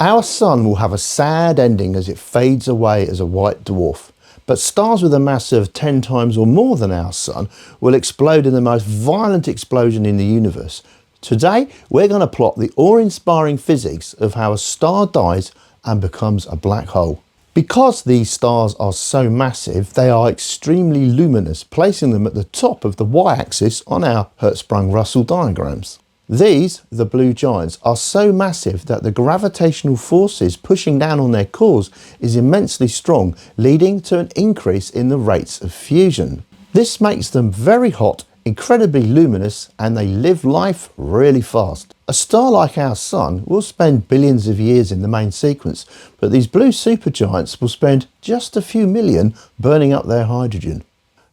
Our sun will have a sad ending as it fades away as a white dwarf. But stars with a mass of 10 times or more than our sun will explode in the most violent explosion in the universe. Today, we're going to plot the awe-inspiring physics of how a star dies and becomes a black hole. Because these stars are so massive, they are extremely luminous, placing them at the top of the y-axis on our Hertzsprung-Russell diagrams. These, the blue giants, are so massive that the gravitational forces pushing down on their cores is immensely strong, leading to an increase in the rates of fusion. This makes them very hot, incredibly luminous, and they live life really fast. A star like our sun will spend billions of years in the main sequence, but these blue supergiants will spend just a few million burning up their hydrogen.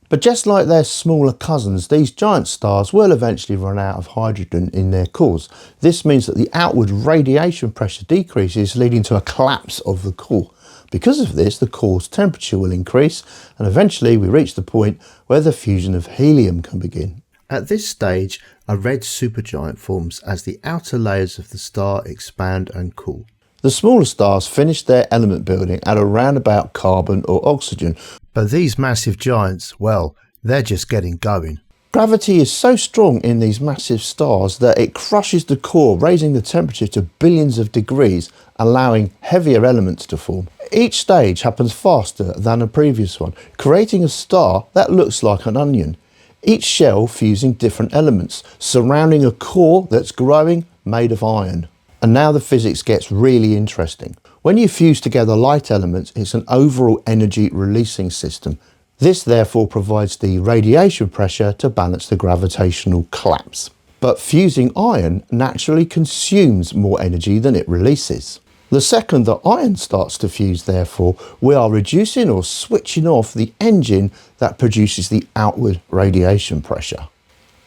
But just like their smaller cousins, these giant stars will eventually run out of hydrogen in their cores. This means that the outward radiation pressure decreases, leading to a collapse of the core. Because of this, the core's temperature will increase, and eventually we reach the point where the fusion of helium can begin. At this stage, a red supergiant forms as the outer layers of the star expand and cool. The smaller stars finish their element building at around about carbon or oxygen, but these massive giants, well, they're just getting going. Gravity is so strong in these massive stars that it crushes the core, raising the temperature to billions of degrees, allowing heavier elements to form. Each stage happens faster than a previous one, creating a star that looks like an onion, each shell fusing different elements, surrounding a core that's growing made of iron. And now the physics gets really interesting. When you fuse together light elements, it's an overall energy releasing system. This therefore provides the radiation pressure to balance the gravitational collapse. But fusing iron naturally consumes more energy than it releases. The second that iron starts to fuse, therefore, we are reducing or switching off the engine that produces the outward radiation pressure.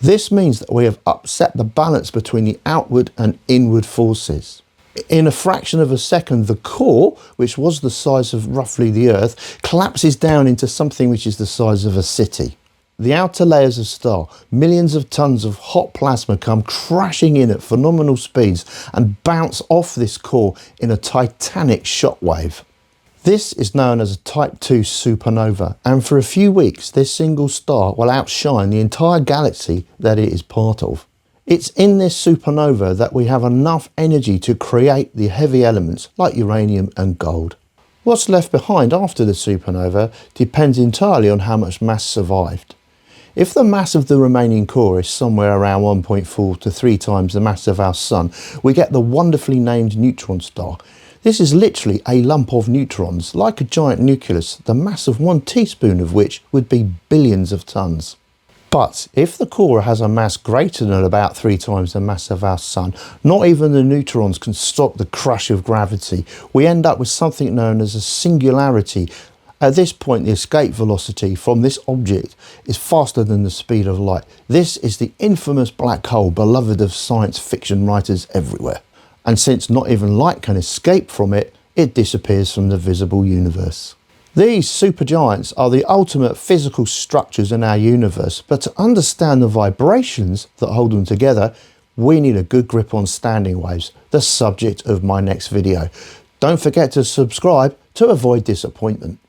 This means that we have upset the balance between the outward and inward forces. In a fraction of a second, the core, which was the size of roughly the Earth, collapses down into something which is the size of a city. The outer layers of star, millions of tons of hot plasma come crashing in at phenomenal speeds and bounce off this core in a titanic shockwave. This is known as a Type II Supernova, and for a few weeks this single star will outshine the entire galaxy that it is part of. It's in this supernova that we have enough energy to create the heavy elements like uranium and gold. What's left behind after the supernova depends entirely on how much mass survived. If the mass of the remaining core is somewhere around 1.4 to 3 times the mass of our sun, we get the wonderfully named neutron star. This is literally a lump of neutrons, like a giant nucleus, the mass of 1 teaspoon of which would be billions of tons. But if the core has a mass greater than about 3 times the mass of our sun, not even the neutrons can stop the crush of gravity. We end up with something known as a singularity. At this point, the escape velocity from this object is faster than the speed of light. This is the infamous black hole beloved of science fiction writers everywhere. And since not even light can escape from it, it disappears from the visible universe. These supergiants are the ultimate physical structures in our universe, but to understand the vibrations that hold them together, we need a good grip on standing waves, the subject of my next video. Don't forget to subscribe to avoid disappointment.